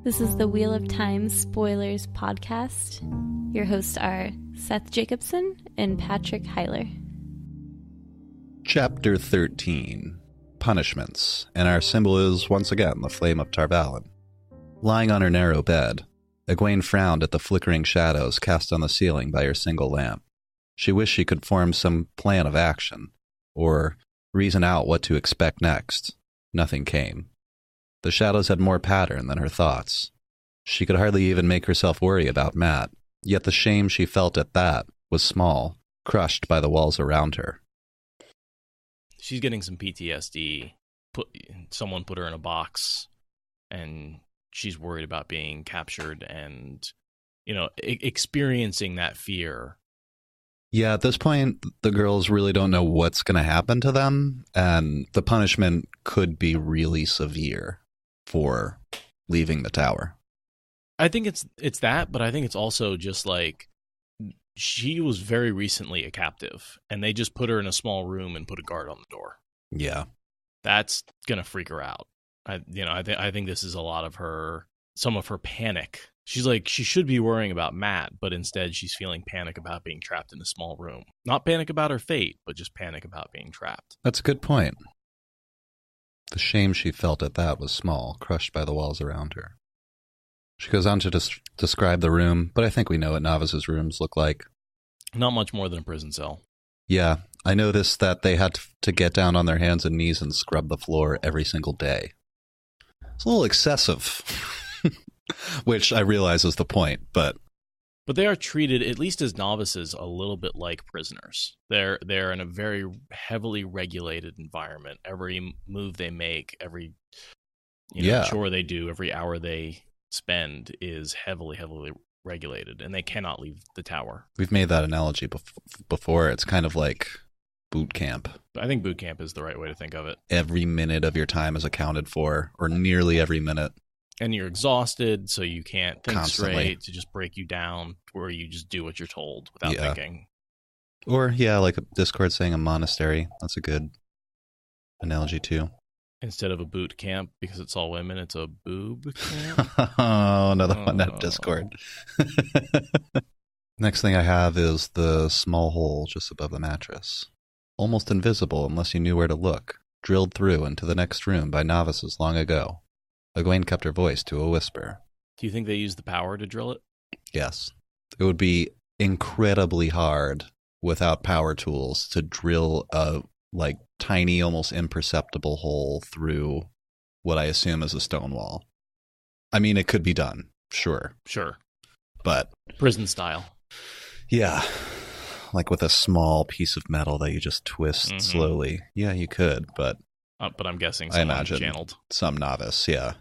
This is the Wheel of Time Spoilers podcast. Your hosts are Seth Jacobson and Patrick Heiler. Chapter 13, Punishments, and our symbol is, once again, the Flame of Tarvalin. Lying on her narrow bed, Egwene frowned at the flickering shadows cast on the ceiling by her single lamp. She wished she could form some plan of action, or reason out what to expect next. Nothing came. The shadows had more pattern than her thoughts. She could hardly even make herself worry about Matt, yet the shame she felt at that was small, crushed by the walls around her. She's getting some PTSD. Someone put her in a box, and she's worried about being captured and, experiencing that fear. Yeah, at this point, the girls really don't know what's going to happen to them, and the punishment could be really severe for leaving the tower. I think it's that, but I think it's also just like she was very recently a captive, and they just put her in a small room and put a guard on the door. Yeah. That's going to freak her out. I think this is a lot of some of her panic. She's like, she should be worrying about Matt, but instead she's feeling panic about being trapped in a small room. Not panic about her fate, but just panic about being trapped. That's a good point. The shame she felt at that was small, crushed by the walls around her. She goes on to describe the room, but I think we know what novices' rooms look like. Not much more than a prison cell. Yeah, I noticed that they had to get down on their hands and knees and scrub the floor every single day. It's a little excessive, which I realize is the point, but they are treated, at least as novices, a little bit like prisoners. They're in a very heavily regulated environment. Every move they make, every chore they do, every hour they spend is heavily regulated, and they cannot leave the tower. We've made that analogy before. It's kind of like boot camp. I think boot camp is the right way to think of it. Every minute of your time is accounted for, or nearly every minute. And you're exhausted, so you can't think Constantly. straight, to just break you down, where you just do what you're told without thinking. Or, like a Discord saying a monastery. That's a good analogy, too. Instead of a boot camp, because it's all women, it's a boob camp. Oh, another one out of Discord. Next thing I have is the small hole just above the mattress. Almost invisible unless you knew where to look. Drilled through into the next room by novices long ago. Egwene kept her voice to a whisper. Do you think they used the power to drill it? Yes. It would be incredibly hard without power tools to drill a tiny, almost imperceptible hole through what I assume is a stone wall. I mean, it could be done, sure. But prison style. Yeah. Like with a small piece of metal that you just twist slowly. Yeah, you could, but I'm guessing I imagine channeled. Some novice, yeah.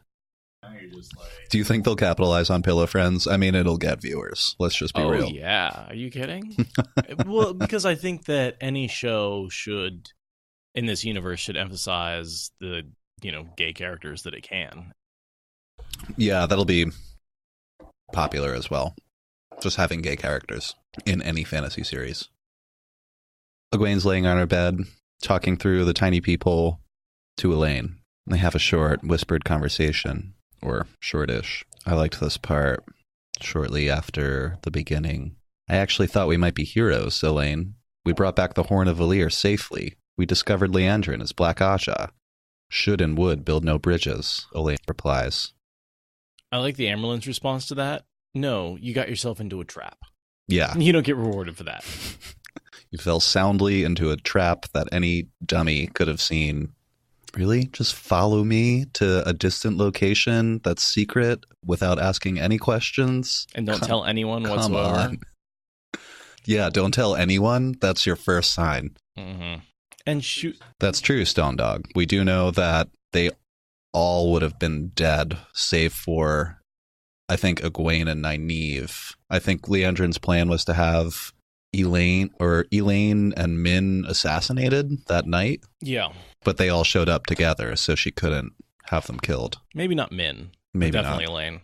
Do you think they'll capitalize on Pillow Friends? I mean, it'll get viewers. Let's just be real. Oh, yeah. Are you kidding? Well, because I think that any show in this universe should emphasize the, gay characters that it can. Yeah, that'll be popular as well. Just having gay characters in any fantasy series. Egwene's laying on her bed, talking through the tiny peephole to Elaine. They have a short, whispered conversation, or shortish. I liked this part. Shortly after the beginning, I actually thought we might be heroes, Elaine. We brought back the Horn of Valir safely. We discovered Leandrin as Black Aja. Should and would build no bridges, Elaine replies. I like the Amerlin's response to that. No, you got yourself into a trap. Yeah. You don't get rewarded for that. You fell soundly into a trap that any dummy could have seen. Really? Just follow me to a distant location that's secret without asking any questions? And don't tell anyone whatsoever? On. Yeah, don't tell anyone. That's your first sign. Mm-hmm. And shoot. That's true, Stone Dog. We do know that they all would have been dead, save for, I think, Egwene and Nynaeve. I think Leandrin's plan was to have Elaine and Min assassinated that night. Yeah. But they all showed up together, so she couldn't have them killed. Maybe not Min. Maybe definitely not. Elaine.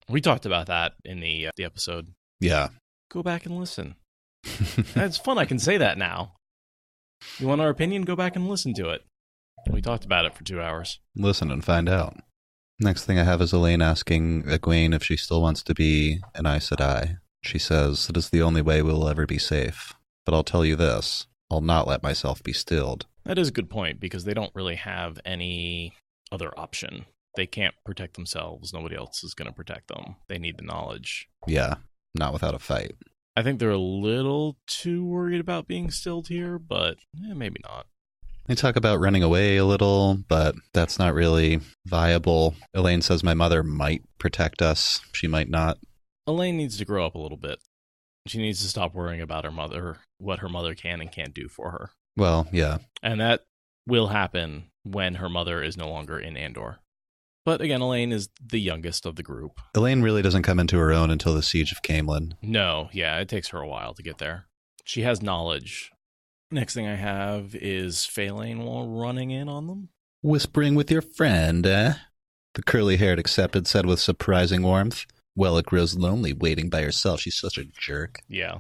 We talked about that in the episode. Yeah. Go back and listen. It's fun. I can say that now. You want our opinion? Go back and listen to it. We talked about it for 2 hours. Listen and find out. Next thing I have is Elaine asking Egwene if she still wants to be an Aes Sedai. She says, "It is the only way we'll ever be safe. But I'll tell you this, I'll not let myself be stilled." That is a good point, because they don't really have any other option. They can't protect themselves. Nobody else is going to protect them. They need the knowledge. Yeah, not without a fight. I think they're a little too worried about being stilled here, but maybe not. They talk about running away a little, but that's not really viable. Elaine says my mother might protect us. She might not. Elaine needs to grow up a little bit. She needs to stop worrying about her mother, what her mother can and can't do for her. Well, yeah. And that will happen when her mother is no longer in Andor. But again, Elaine is the youngest of the group. Elaine really doesn't come into her own until the Siege of Camelin. No, yeah, it takes her a while to get there. She has knowledge. Next thing I have is Faelane running in on them. "Whispering with your friend, eh?" the curly-haired accepted said with surprising warmth. "Well, it grows lonely waiting by herself. She's such a jerk." Yeah.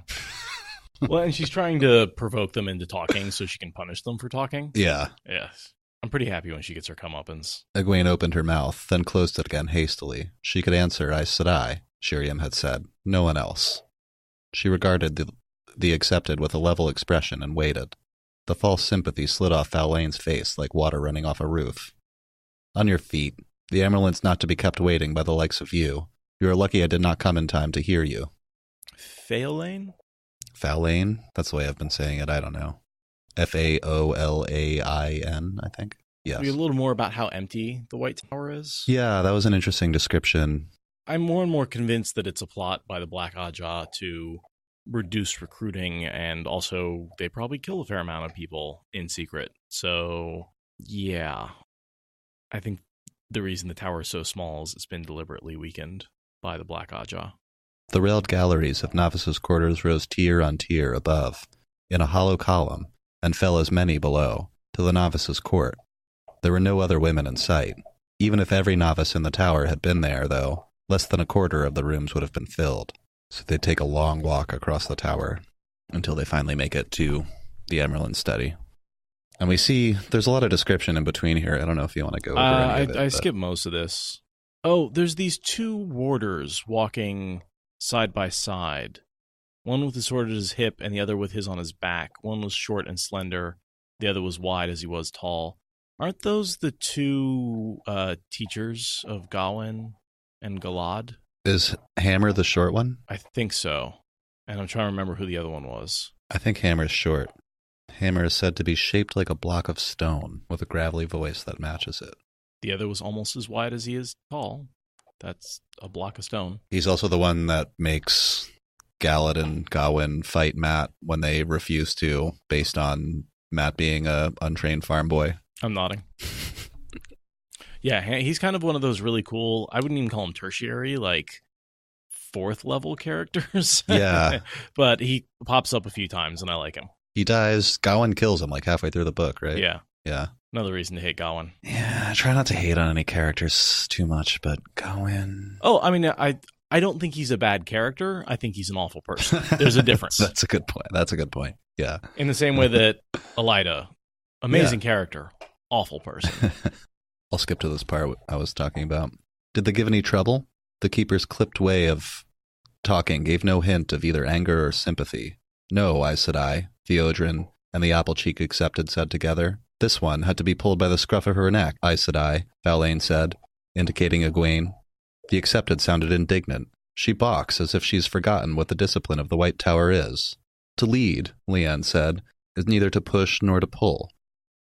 Well, and she's trying to provoke them into talking so she can punish them for talking. Yeah. Yes. I'm pretty happy when she gets her comeuppance. Egwene opened her mouth, then closed it again hastily. She could answer Aes Sedai, Shiriam had said. No one else. She regarded the accepted with a level expression and waited. The false sympathy slid off Faelane's face like water running off a roof. "On your feet. The Amerlin's not to be kept waiting by the likes of you. You are lucky I did not come in time to hear you." Faelane? Faelane? That's the way I've been saying it. I don't know. Faolain, I think. Yes. A little more about how empty the White Tower is? Yeah, that was an interesting description. I'm more and more convinced that it's a plot by the Black Ajah to reduce recruiting, and also they probably kill a fair amount of people in secret. So, yeah. I think the reason the tower is so small is it's been deliberately weakened by the Black Ajah. The railed galleries of novices' quarters rose tier on tier above, in a hollow column, and fell as many below, to the novices' court. There were no other women in sight. Even if every novice in the tower had been there, though, less than a quarter of the rooms would have been filled. So they'd take a long walk across the tower until they finally make it to the Amerlin study. And we see there's a lot of description in between here. I don't know if you want to go over any of it. I skipped most of this. Oh, there's these two warders walking side by side. One with his sword at his hip and the other with his on his back. One was short and slender. The other was wide as he was tall. Aren't those the two teachers of Gawain and Galad? Is Hammer the short one? I think so. And I'm trying to remember who the other one was. I think Hammer's short. Hammer is said to be shaped like a block of stone with a gravelly voice that matches it. The other was almost as wide as he is tall. That's a block of stone. He's also the one that makes Galad and Gawain fight Matt when they refuse to, based on Matt being a untrained farm boy. I'm nodding. Yeah, he's kind of one of those really cool, I wouldn't even call him tertiary, like fourth level characters. Yeah. But he pops up a few times and I like him. He dies. Gawain kills him like halfway through the book, right? Yeah. Yeah. Another reason to hate Gawain. Yeah, I try not to hate on any characters too much, but Gawain... Oh, I mean, I don't think he's a bad character. I think he's an awful person. There's a difference. That's a good point. Yeah. In the same way that Elida, amazing character, awful person. I'll skip to this part I was talking about. Did they give any trouble? The keeper's clipped way of talking gave no hint of either anger or sympathy. No, Aes Sedai, Theodrin, and the apple-cheek accepted said together. This one had to be pulled by the scruff of her neck, Aes Sedai, Faelane said, indicating Egwene. The accepted sounded indignant. She balks as if she's forgotten what the discipline of the White Tower is. To lead, Leanne said, is neither to push nor to pull.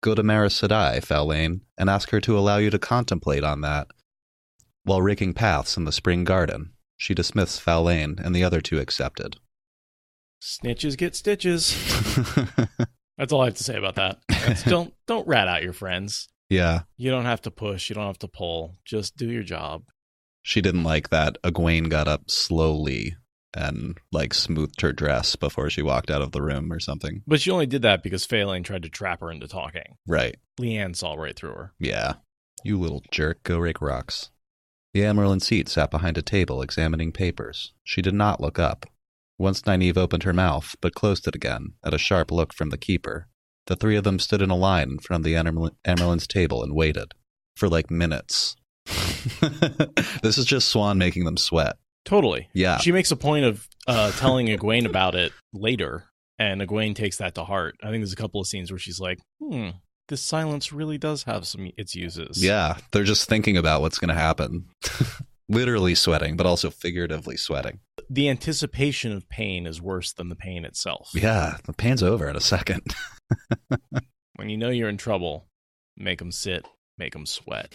Go to Mara Sedai, Faelane, and ask her to allow you to contemplate on that. While raking paths in the spring garden, she dismissed Faelane and the other two accepted. Snitches get stitches. That's all I have to say about that. Don't rat out your friends. Yeah. You don't have to push. You don't have to pull. Just do your job. She didn't like that Egwene got up slowly and smoothed her dress before she walked out of the room or something. But she only did that because Faelane tried to trap her into talking. Right. Leanne saw right through her. Yeah. You little jerk, go rake rocks. The Amerlin seat sat behind a table examining papers. She did not look up. Once Nynaeve opened her mouth, but closed it again, at a sharp look from the keeper. The three of them stood in a line in front of the Amerlin's table and waited. For minutes. This is just Swan making them sweat. Totally. Yeah. She makes a point of telling Egwene about it later, and Egwene takes that to heart. I think there's a couple of scenes where she's like, this silence really does have its uses. Yeah, they're just thinking about what's going to happen. Literally sweating, but also figuratively sweating. The anticipation of pain is worse than the pain itself. Yeah, the pain's over in a second. When you know you're in trouble, make them sit, make them sweat.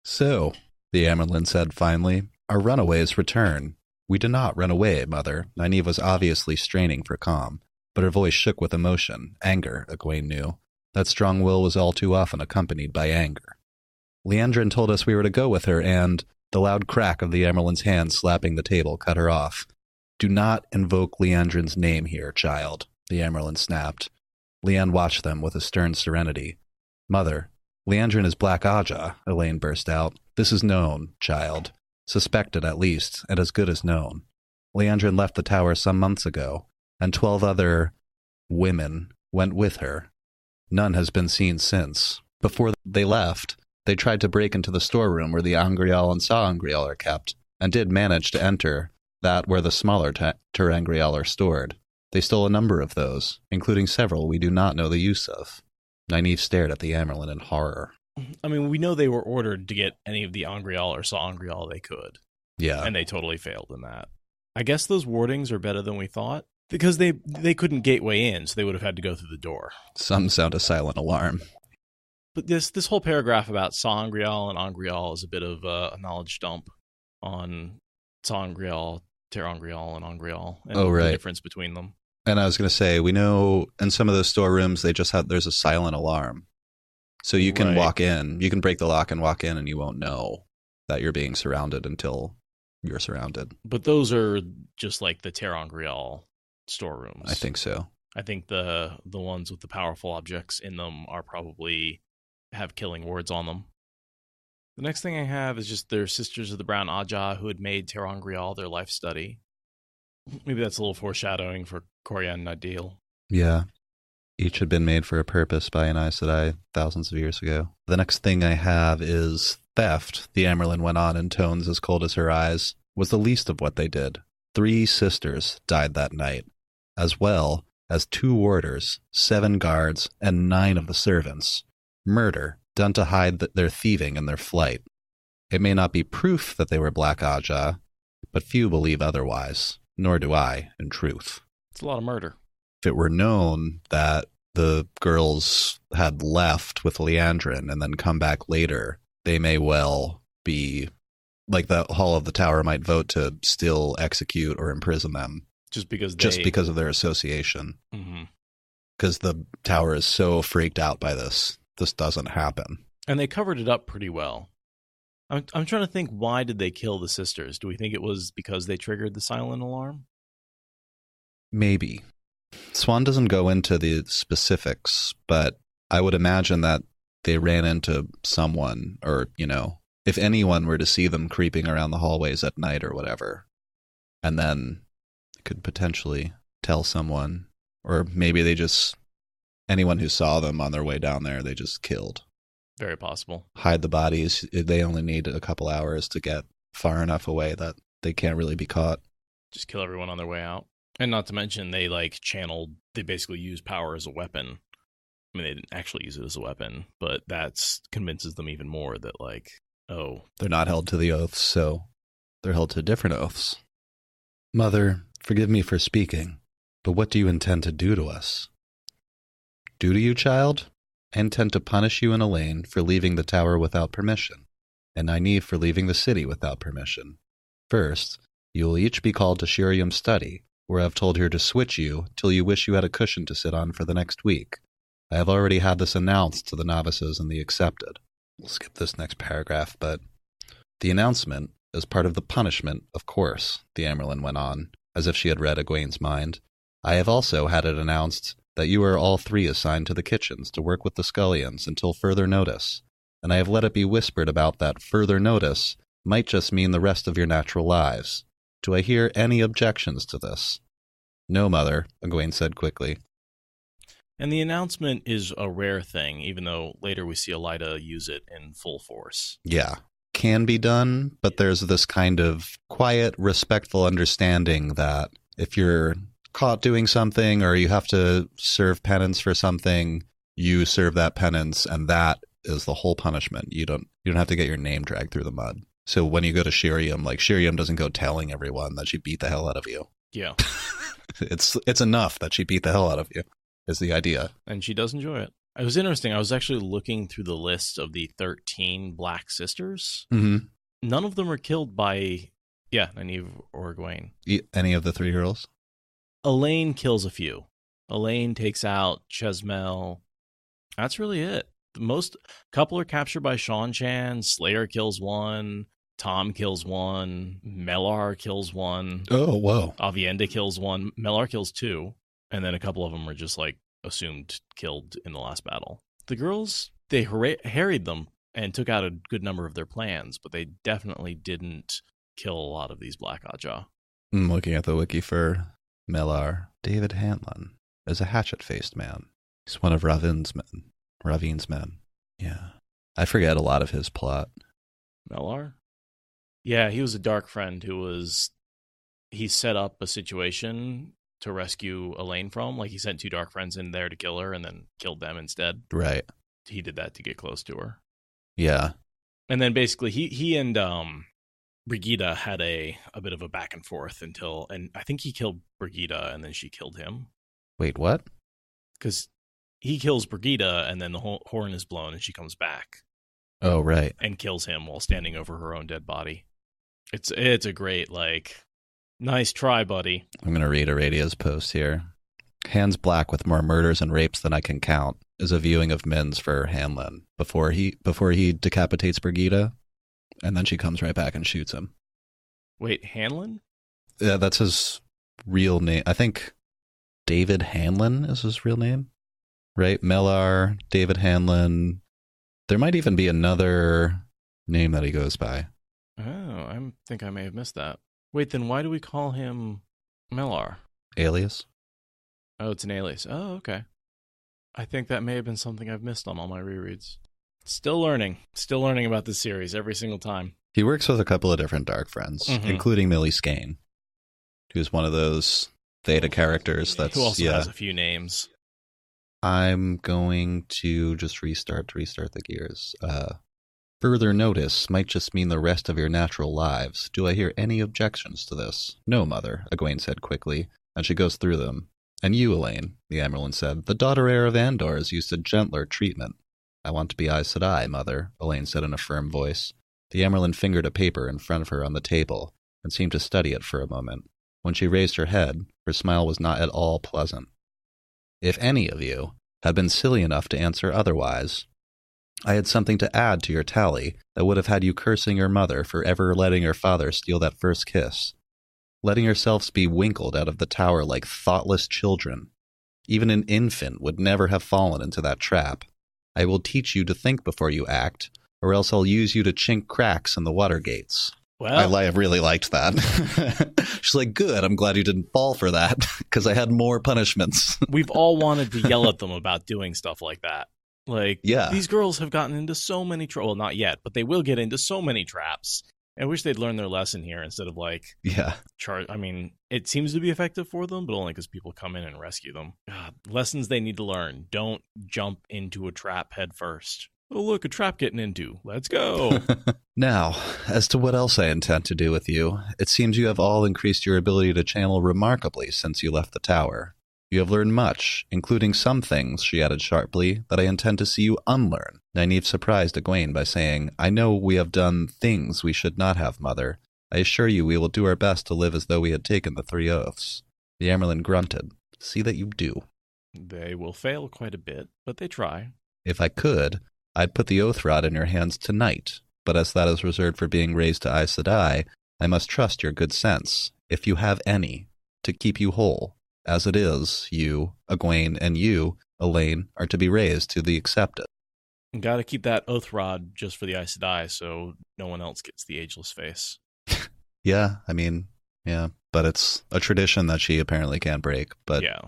So, the Amyrlin said finally, our runaways return. We did not run away, Mother. Nynaeve was obviously straining for calm, but her voice shook with emotion, anger, Egwene knew. That strong will was all too often accompanied by anger. Leandrin told us we were to go with her, and the loud crack of the Amyrlin's hand slapping the table cut her off. Do not invoke Leandrin's name here, child, the Amyrlin snapped. Leanne watched them with a stern serenity. Mother, Leandrin is Black Aja, Elaine burst out. This is known, child. Suspected, at least, and as good as known. Leandrin left the tower some months ago, and 12 other women went with her. None has been seen since. Before they left, they tried to break into the storeroom where the Angreal and Saangreal are kept, and did manage to enter that where the smaller Terangreal are stored. They stole a number of those, including several we do not know the use of. Nynaeve stared at the Amyrlin in horror. I mean, we know they were ordered to get any of the Angreal or Saangreal they could. Yeah. And they totally failed in that. I guess those wardings are better than we thought, because they couldn't gateway in, so they would have had to go through the door. Some sound a silent alarm. But this whole paragraph about Saangreal and Angreal is a bit of a knowledge dump on Saangreal, Terangreal, and Angreal, and the difference between them. And I was going to say, we know in some of those storerooms, there's a silent alarm. So you can walk in, you can break the lock and walk in, and you won't know that you're being surrounded until you're surrounded. But those are just like the Terangreal storerooms. I think so. I think the ones with the powerful objects in them are probably have killing words on them. The next thing I have is just their Sisters of the Brown Aja who had made Terangreal their life study. Maybe that's a little foreshadowing for Corian Nadil. Yeah. Each had been made for a purpose by an Aes Sedai thousands of years ago. The next thing I have is theft, the Amyrlin went on in tones as cold as her eyes, was the least of what they did. 3 sisters died that night, as well as 2 warders, 7 guards, and 9 of the servants. Murder, done to hide their thieving and their flight. It may not be proof that they were Black Aja, but few believe otherwise, nor do I, in truth. It's a lot of murder. If it were known that the girls had left with Leandrin and then come back later, they may well be, like the Hall of the Tower might vote to still execute or imprison them. Just because of their association. Mm-hmm. Because the Tower is so freaked out by this. This doesn't happen. And they covered it up pretty well. I'm trying to think, why did they kill the sisters? Do we think it was because they triggered the silent alarm? Maybe. Swan doesn't go into the specifics, but I would imagine that they ran into someone, or, if anyone were to see them creeping around the hallways at night or whatever, and then could potentially tell someone, or maybe anyone who saw them on their way down there, they just killed. Very possible. Hide the bodies. They only need a couple hours to get far enough away that they can't really be caught. Just kill everyone on their way out. And not to mention, they they basically use power as a weapon. I mean, they didn't actually use it as a weapon, but that convinces them even more that, they're not held to the oaths, so they're held to different oaths. Mother, forgive me for speaking, but what do you intend to do to us? Do to you, child? I intend to punish you and Elaine for leaving the tower without permission, and Nynaeve for leaving the city without permission. First, you will each be called to Shiriam's study, where I have told her to switch you till you wish you had a cushion to sit on for the next week. I have already had this announced to the novices and the accepted. We'll skip this next paragraph, but the announcement is part of the punishment, of course, the Amyrlin went on, as if she had read Egwene's mind. I have also had it announced that you are all 3 assigned to the kitchens to work with the scullions until further notice, and I have let it be whispered about that further notice might just mean the rest of your natural lives. Do I hear any objections to this? No, Mother, Egwene said quickly. And the announcement is a rare thing, even though later we see Elida use it in full force. Yeah. can be done, but there's this kind of quiet, respectful understanding that if you're caught doing something or you have to serve penance for something, you serve that penance, and that is the whole punishment. You don't have to get your name dragged through the mud. So when you go to Shiriam, like, Shiriam doesn't go telling everyone that she beat the hell out of you. Yeah. It's enough that she beat the hell out of you, is the idea. And she does enjoy it. It was interesting. I was actually looking through the list of the 13 Black Sisters. Mm-hmm. None of them are killed by, Nynaeve or Egwene. Any of the three girls? Elaine kills a few. Elaine takes out Chesmel. That's really it. Couple are captured by Seanchan. Slayer kills one. Tom kills one. Mellar kills one. Oh, whoa. Avienda kills one. Mellar kills two. And then a couple of them are just like assumed killed in the last battle. The girls, they harried them and took out a good number of their plans, but they definitely didn't kill a lot of these Black Ajah. I'm looking at the wiki for Mellar. David Hanlon is a hatchet-faced man. He's one of Ravine's men. Yeah. I forget a lot of his plot. Mellar? Yeah, he was a dark friend he set up a situation to rescue Elaine from. Like, he sent two dark friends in there to kill her and then killed them instead. Right. He did that to get close to her. Yeah. And then basically he and Brigida had a bit of a back and forth and I think he killed Brigida and then she killed him. Wait, what? Because he kills Brigida and then the horn is blown and she comes back. Oh, right. And kills him while standing over her own dead body. It's a great, like, nice try, buddy. I'm going to read Aradia's post here. Hands black with more murders and rapes than I can count is a viewing of Min's for Hanlon before he decapitates Brigida, and then she comes right back and shoots him. Wait, Hanlon? Yeah, that's his real name. I think David Hanlon is his real name, right? Mellar, David Hanlon. There might even be another name that he goes by. Oh, I think I may have missed that. Wait, then why do we call him Mellar? Alias? Oh, it's an alias. Oh, okay. I think that may have been something I've missed on all my rereads. Still learning about this series every single time. He works with a couple of different Dark Friends, including Millie Skane, who's one of those Theta characters who also has a few names. I'm going to just restart the gears. Further notice might just mean the rest of your natural lives. Do I hear any objections to this? No, Mother, Egwene said quickly, and she goes through them. And you, Elaine, the Amerlin said, the daughter heir of Andor is used to gentler treatment. I want to be Aes Sedai, Mother, Elaine said in a firm voice. The Amerlin fingered a paper in front of her on the table and seemed to study it for a moment. When she raised her head, her smile was not at all pleasant. If any of you had been silly enough to answer otherwise, I had something to add to your tally that would have had you cursing your mother for ever letting your father steal that first kiss, letting yourselves be winkled out of the tower like thoughtless children. Even an infant would never have fallen into that trap. I will teach you to think before you act, or else I'll use you to chink cracks in the water gates. Well, I really liked that. She's like, good, I'm glad you didn't fall for that, because I had more punishments. We've all wanted to yell at them about doing stuff like that. Like, yeah. These girls have gotten into so many well, not yet, but they will get into so many traps. I wish they'd learn their lesson here instead of, like, I mean, it seems to be effective for them, but only because people come in and rescue them. God, lessons they need to learn. Don't jump into a trap head first. Oh, look, a trap getting into. Let's go. Now, as to what else I intend to do with you, it seems you have all increased your ability to channel remarkably since you left the tower. You have learned much, including some things, she added sharply, that I intend to see you unlearn. Nynaeve surprised Egwene by saying, I know we have done things we should not have, Mother. I assure you we will do our best to live as though we had taken the 3 oaths. The Amerlin grunted. See that you do. They will fail quite a bit, but they try. If I could, I'd put the oath rod in your hands tonight, but as that is reserved for being raised to Aes Sedai, I must trust your good sense, if you have any, to keep you whole. As it is, you, Egwene, and you, Elaine, are to be raised to the accepted. Got to keep that oath rod just for the Aes Sedai so no one else gets the ageless face. Yeah, I mean, yeah, but it's a tradition that she apparently can't break. But yeah.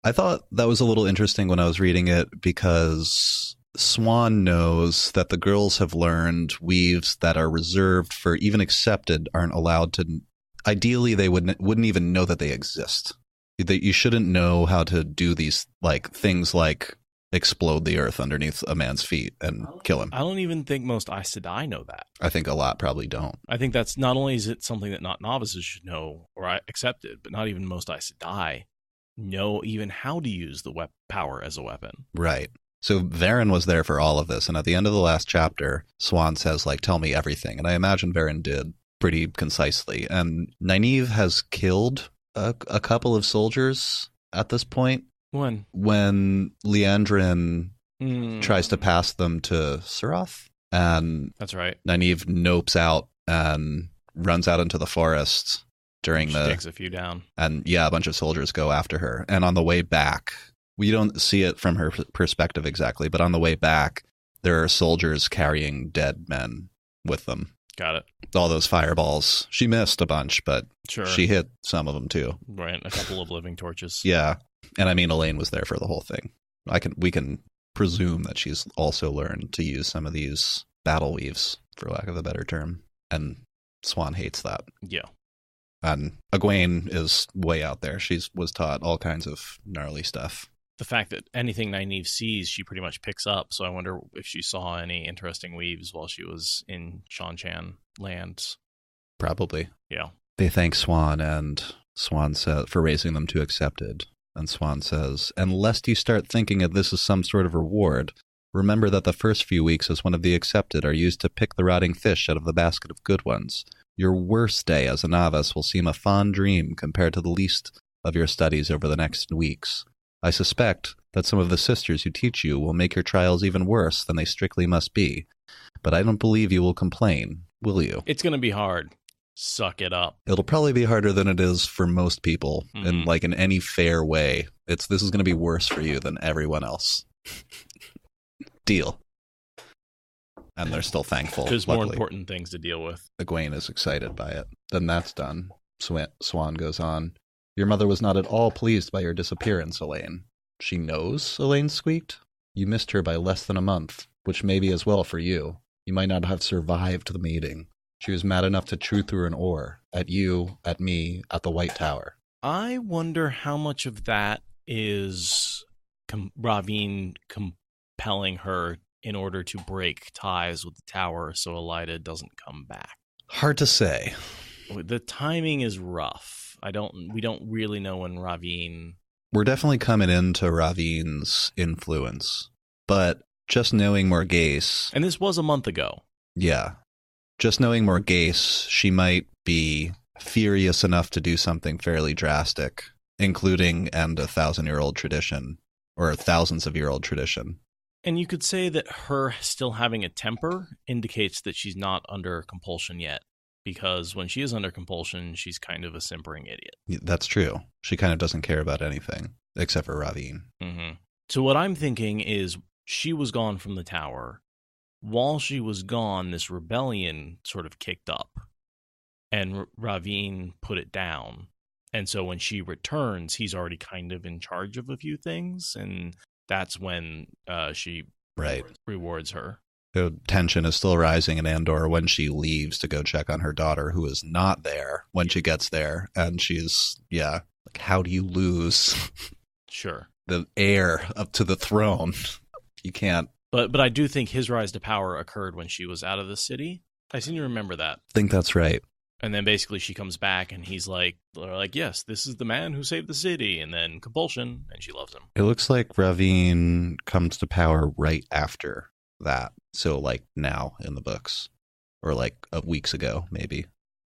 I thought that was a little interesting when I was reading it because Swan knows that the girls have learned weaves that are reserved for even accepted aren't allowed to. Ideally, they wouldn't even know that they exist. That you shouldn't know how to do these things like explode the earth underneath a man's feet and kill him. I don't even think most Aes Sedai know that. I think a lot probably don't. I think that's not only is it something that not novices should know or accept it, but not even most Aes Sedai know even how to use the power as a weapon. Right. So Varen was there for all of this, and at the end of the last chapter, Swan says, tell me everything. And I imagine Varen did pretty concisely. And Nynaeve has killed a couple of soldiers at this point. When Liandrin tries to pass them to Suroth. And that's right. Nynaeve nopes out and runs out into the forest during she takes a few down. And a bunch of soldiers go after her. And on the way back, we don't see it from her perspective exactly, but on the way back, there are soldiers carrying dead men with them. Got it. All those fireballs. She missed a bunch, but sure, she hit some of them too. Right, a couple of living torches. Yeah. And I mean, Elaine was there for the whole thing. We can presume that she's also learned to use some of these battle weaves, for lack of a better term. And Swan hates that. Yeah. And Egwene is way out there. She was taught all kinds of gnarly stuff. The fact that anything Nynaeve sees, she pretty much picks up. So I wonder if she saw any interesting weaves while she was in Shan-Chan lands. Probably. Yeah. They thank Swan, and Swan says for raising them to accepted. And Swan says, and lest you start thinking of this as some sort of reward, remember that the first few weeks as one of the accepted are used to pick the rotting fish out of the basket of good ones. Your worst day as a novice will seem a fond dream compared to the least of your studies over the next weeks. I suspect that some of the sisters who teach you will make your trials even worse than they strictly must be. But I don't believe you will complain, will you? It's going to be hard. Suck it up. It'll probably be harder than it is for most people, in any fair way. This is going to be worse for you than everyone else. Deal. And they're still thankful. There's more important things to deal with. Egwene is excited by it. Then that's done. Swan goes on. Your mother was not at all pleased by your disappearance, Elaine. She knows, Elaine squeaked. You missed her by less than a month, which may be as well for you. You might not have survived the meeting. She was mad enough to chew through an oar. At you, at me, at the White Tower. I wonder how much of that is Ravine compelling her in order to break ties with the tower so Elaida doesn't come back. Hard to say. The timing is rough. We don't really know when Ravine... We're definitely coming into Ravine's influence, but just knowing Morghese... And this was a month ago. Yeah. Just knowing Morghese, she might be furious enough to do something fairly drastic, including end a 1,000-year-old tradition, or thousands-of-year-old tradition. And you could say that her still having a temper indicates that she's not under compulsion yet, because when she is under compulsion, she's kind of a simpering idiot. That's true. She kind of doesn't care about anything, except for Ravine. Mm-hmm. So what I'm thinking is she was gone from the tower. While she was gone, this rebellion sort of kicked up, and Ravine put it down. And so when she returns, he's already kind of in charge of a few things, and that's when she rewards her. The tension is still rising in Andor when she leaves to go check on her daughter, who is not there when she gets there. And she's, how do you lose? Sure. The heir up to the throne? You can't. But I do think his rise to power occurred when she was out of the city. I seem to remember that. I think that's right. And then basically she comes back and he's like, yes, this is the man who saved the city. And then compulsion, and she loves him. It looks like Ravine comes to power right after that. So now in the books, or weeks ago, maybe.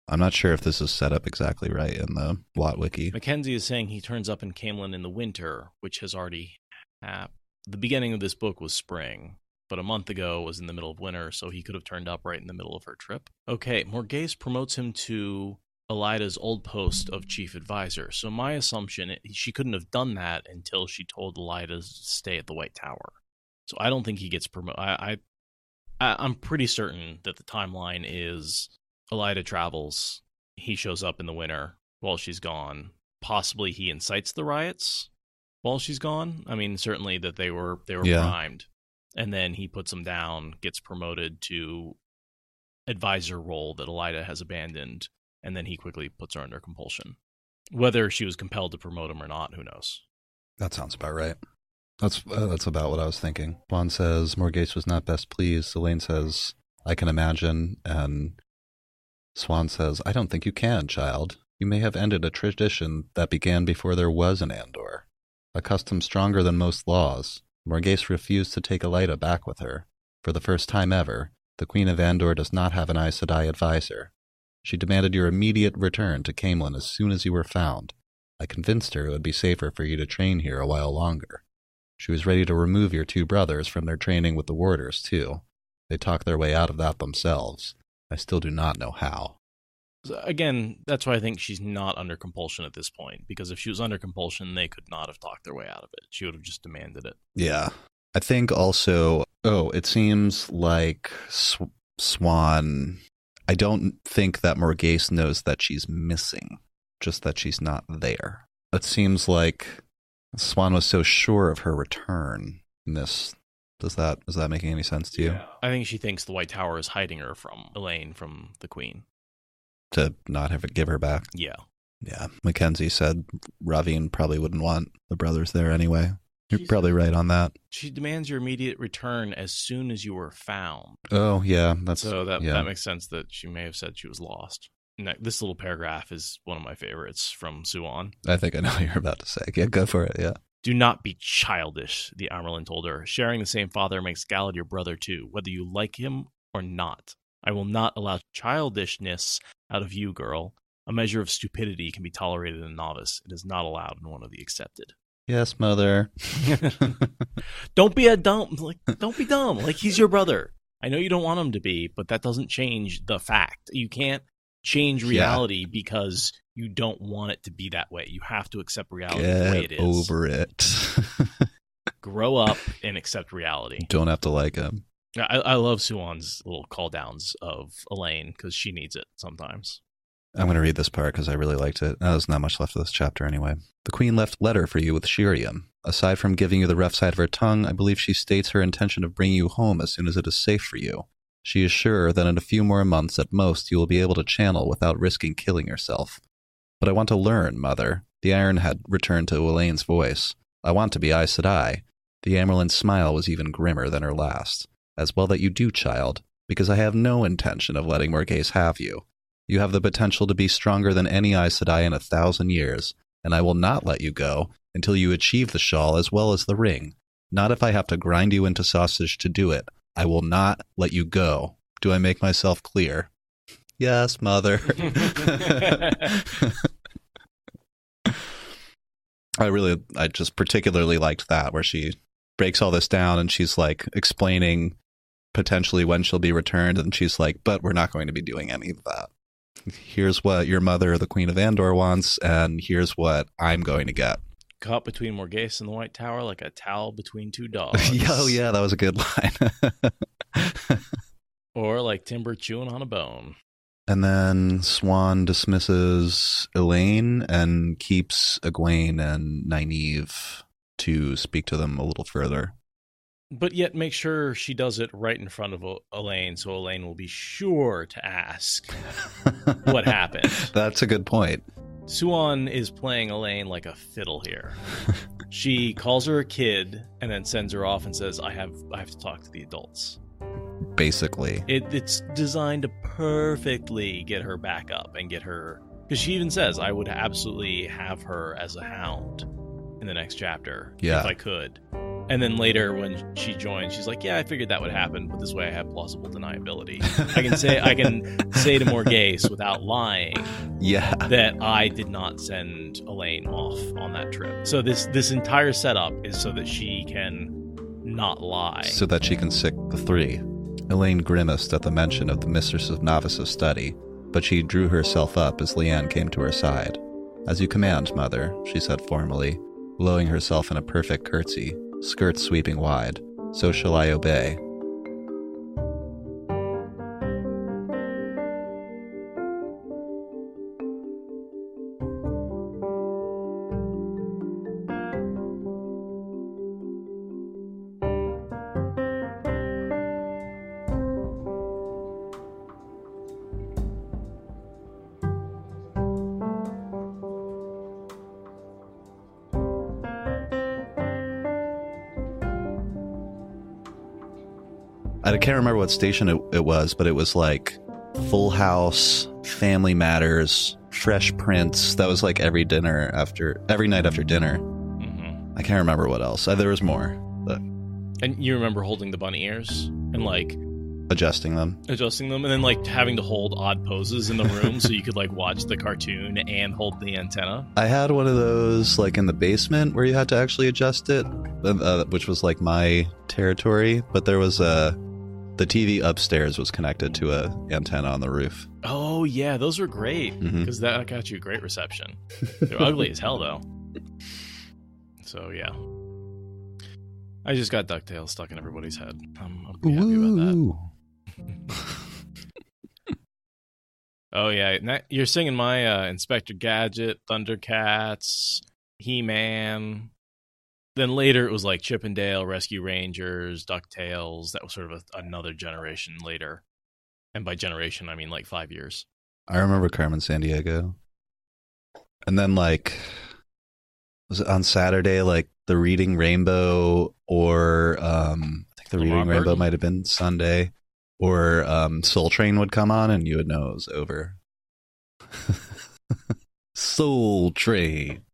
I'm not sure if this is set up exactly right in the Watt Wiki. Mackenzie is saying he turns up in Camelin in the winter, which has already happened. The beginning of this book was spring, but a month ago was in the middle of winter, so he could have turned up right in the middle of her trip. Okay, Morghese promotes him to Elaida's old post of chief advisor. So my assumption, she couldn't have done that until she told Elaida to stay at the White Tower. So I don't think he gets promoted. I'm pretty certain that the timeline is Elaida travels, he shows up in the winter while she's gone. Possibly he incites the riots while she's gone. I mean, certainly that they were primed. and then he puts him down, gets promoted to advisor role that Elida has abandoned, and then he quickly puts her under compulsion. Whether she was compelled to promote him or not, who knows? That sounds about right. That's about what I was thinking. Swan says Morghese was not best pleased. Elaine says, I can imagine. And Swan says, I don't think you can, child. You may have ended a tradition that began before there was an Andor. A custom stronger than most laws. Morghese refused to take Elida back with her. For the first time ever, the Queen of Andor does not have an Aes Sedai advisor. She demanded your immediate return to Camelin as soon as you were found. I convinced her it would be safer for you to train here a while longer. She was ready to remove your 2 brothers from their training with the warders, too. They talked their way out of that themselves. I still do not know how. Again, that's why I think she's not under compulsion at this point, because if she was under compulsion, they could not have talked their way out of it. She would have just demanded it. Yeah. I think also, it seems like Swan, I don't think that Morghese knows that she's missing, just that she's not there. It seems like Swan was so sure of her return in this. Is that making any sense to you? Yeah. I think she thinks the White Tower is hiding her from Elaine, from the Queen. To not give her back? Yeah. Yeah. Mackenzie said Ravine probably wouldn't want the brothers there anyway. You're probably right on that. She demands your immediate return as soon as you were found. Oh, yeah. That makes sense that she may have said she was lost. And this little paragraph is one of my favorites from Suan. I think I know what you're about to say. Yeah, go for it, yeah. Do not be childish, the Amerlin told her. Sharing the same father makes Galad your brother too, whether you like him or not. I will not allow childishness out of you, girl. A measure of stupidity can be tolerated in a novice. It is not allowed in one of the accepted. Yes, mother. Don't be dumb. Like, he's your brother. I know you don't want him to be, but that doesn't change the fact. You can't change reality because you don't want it to be that way. You have to accept reality the way it is. Get over it. Grow up and accept reality. Don't have to like him. I love Suan's little call downs of Elaine because she needs it sometimes. I'm going to read this part because I really liked it. There's not much left of this chapter anyway. The Queen left letter for you with Shiriam. Aside from giving you the rough side of her tongue, I believe she states her intention of bringing you home as soon as it is safe for you. She is sure that in a few more months at most you will be able to channel without risking killing yourself. But I want to learn, Mother. The iron had returned to Elaine's voice. I want to be Aes Sedai. The Amerlin's smile was even grimmer than her last. As well that you do, child, because I have no intention of letting Morghese have you. You have the potential to be stronger than any Aes Sedai in 1,000 years, and I will not let you go until you achieve the shawl as well as the ring. Not if I have to grind you into sausage to do it. I will not let you go. Do I make myself clear? Yes, Mother. I just particularly liked that, where she breaks all this down and she's like explaining potentially when she'll be returned, and she's like, but we're not going to be doing any of that. Here's what your mother, the Queen of Andor, wants, and here's what I'm going to get. Caught between Morghese and the White Tower like a towel between 2 dogs. Oh, yeah, that was a good line. Or like timber chewing on a bone. And then Swan dismisses Elaine and keeps Egwene and Nynaeve to speak to them a little further. But yet make sure she does it right in front of Elaine, so Elaine will be sure to ask what happened. That's a good point. Suan is playing Elaine like a fiddle here. She calls her a kid and then sends her off and says, I have to talk to the adults. Basically. It's designed to perfectly get her back up and get her... Because she even says, I would absolutely have her as a hound in the next chapter if I could. And then later when she joins, she's like, yeah, I figured that would happen, but this way I have plausible deniability. I can say to Morghese without lying that I did not send Elaine off on that trip. So this entire setup is so that she can not lie. So that she can sick the 3. Elaine grimaced at the mention of the Mistress of Novice's study, but she drew herself up as Leanne came to her side. As you command, Mother, she said formally, blowing herself in a perfect curtsy, skirts sweeping wide. So shall I obey. I can't remember what station it was, but it was like Full House, Family Matters, Fresh Prince. That was like every night after dinner. Mm-hmm. I can't remember what else. There was more. But... And you remember holding the bunny ears and like adjusting them, and then like having to hold odd poses in the room so you could like watch the cartoon and hold the antenna. I had one of those like in the basement where you had to actually adjust it, which was like my territory. But there was the TV upstairs was connected to a antenna on the roof. Oh yeah, those were great because that got you great reception. They're ugly as hell though. So yeah, I just got DuckTales stuck in everybody's head. I'm pretty happy about that. Oh yeah, you're singing my Inspector Gadget, Thundercats, He-Man. Then later it was like Chip and Dale, Rescue Rangers, DuckTales. That was sort of another generation later. And by generation, I mean like 5 years. I remember Carmen Sandiego. And then like, was it on Saturday, like the Reading Rainbow, or I think the Reading Rainbow might have been Sunday, or Soul Train would come on and you would know it was over. Soul Train.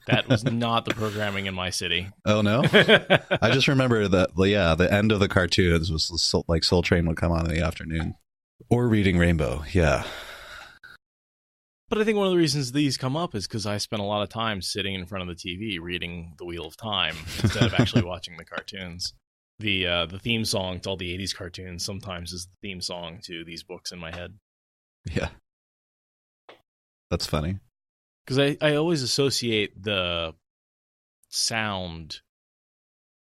That was not the programming in my city. Oh, no? I just remember that, yeah, the end of the cartoons was like Soul Train would come on in the afternoon. Or Reading Rainbow, yeah. But I think one of the reasons these come up is because I spent a lot of time sitting in front of the TV reading The Wheel of Time instead of actually watching the cartoons. The theme song to all the 80s cartoons sometimes is the theme song to these books in my head. Yeah. That's funny. Because I always associate the sound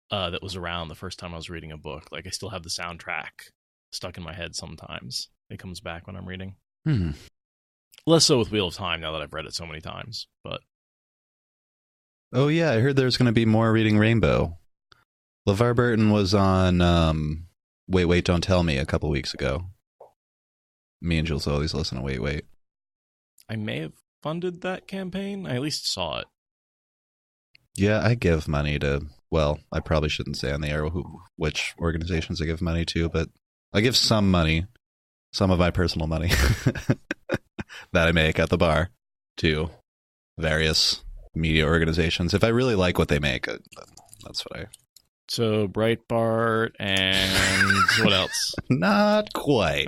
that was around the first time I was reading a book. Like I still have the soundtrack stuck in my head sometimes. It comes back when I'm reading. Less so with Wheel of Time now that I've read it so many times. But oh yeah, I heard there's going to be more Reading Rainbow. LeVar Burton was on Wait, Wait, Don't Tell Me a couple weeks ago. Me and Jules always listen to Wait, Wait. I may have funded that campaign. I at least saw it. Yeah, I give money to, well, I probably shouldn't say on the air which organizations I give money to, but I give some money, some of my personal money that I make at the bar to various media organizations. If I really like what they make, that's what I... So Breitbart and what else? Not quite.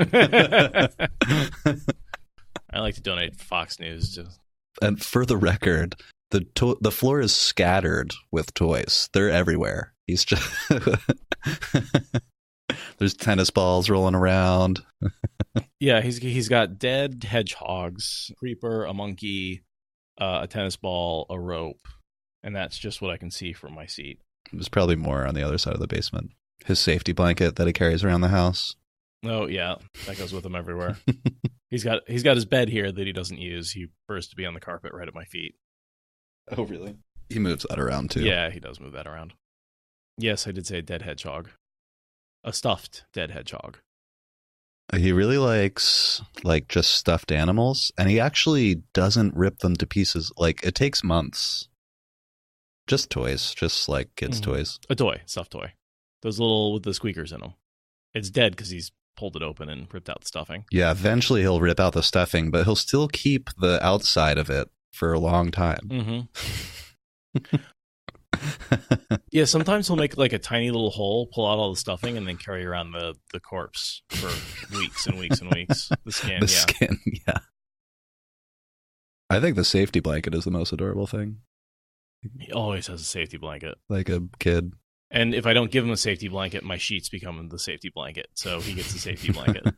I like to donate Fox News to. And for the record, the floor is scattered with toys. They're everywhere. He's just there's tennis balls rolling around. Yeah, he's got dead hedgehogs, a creeper, a monkey, a tennis ball, a rope, and that's just what I can see from my seat. There's probably more on the other side of the basement. His safety blanket that he carries around the house. Oh yeah, that goes with him everywhere. He's got his bed here that he doesn't use. He prefers to be on the carpet right at my feet. Oh really? He moves that around too. Yeah, he does move that around. Yes, I did say a dead hedgehog. A stuffed dead hedgehog. He really likes like just stuffed animals, and he actually doesn't rip them to pieces. Like it takes months. Just toys, just like kids' toys. A toy, stuffed toy. Those little with the squeakers in them. It's dead because he's pulled it open and ripped out the stuffing. Yeah, eventually he'll rip out the stuffing, but he'll still keep the outside of it for a long time. Yeah, sometimes he'll make like a tiny little hole, pull out all the stuffing, and then carry around the corpse for weeks and weeks and weeks. The skin, skin, yeah. I think the safety blanket is the most adorable thing. He always has a safety blanket. Like a kid. And if I don't give him a safety blanket, my sheets become the safety blanket. So he gets the safety blanket.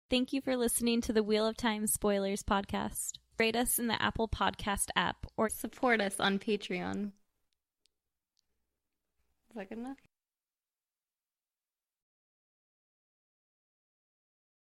Thank you for listening to the Wheel of Time Spoilers podcast. Rate us in the Apple Podcast app or support us on Patreon. Is that good enough?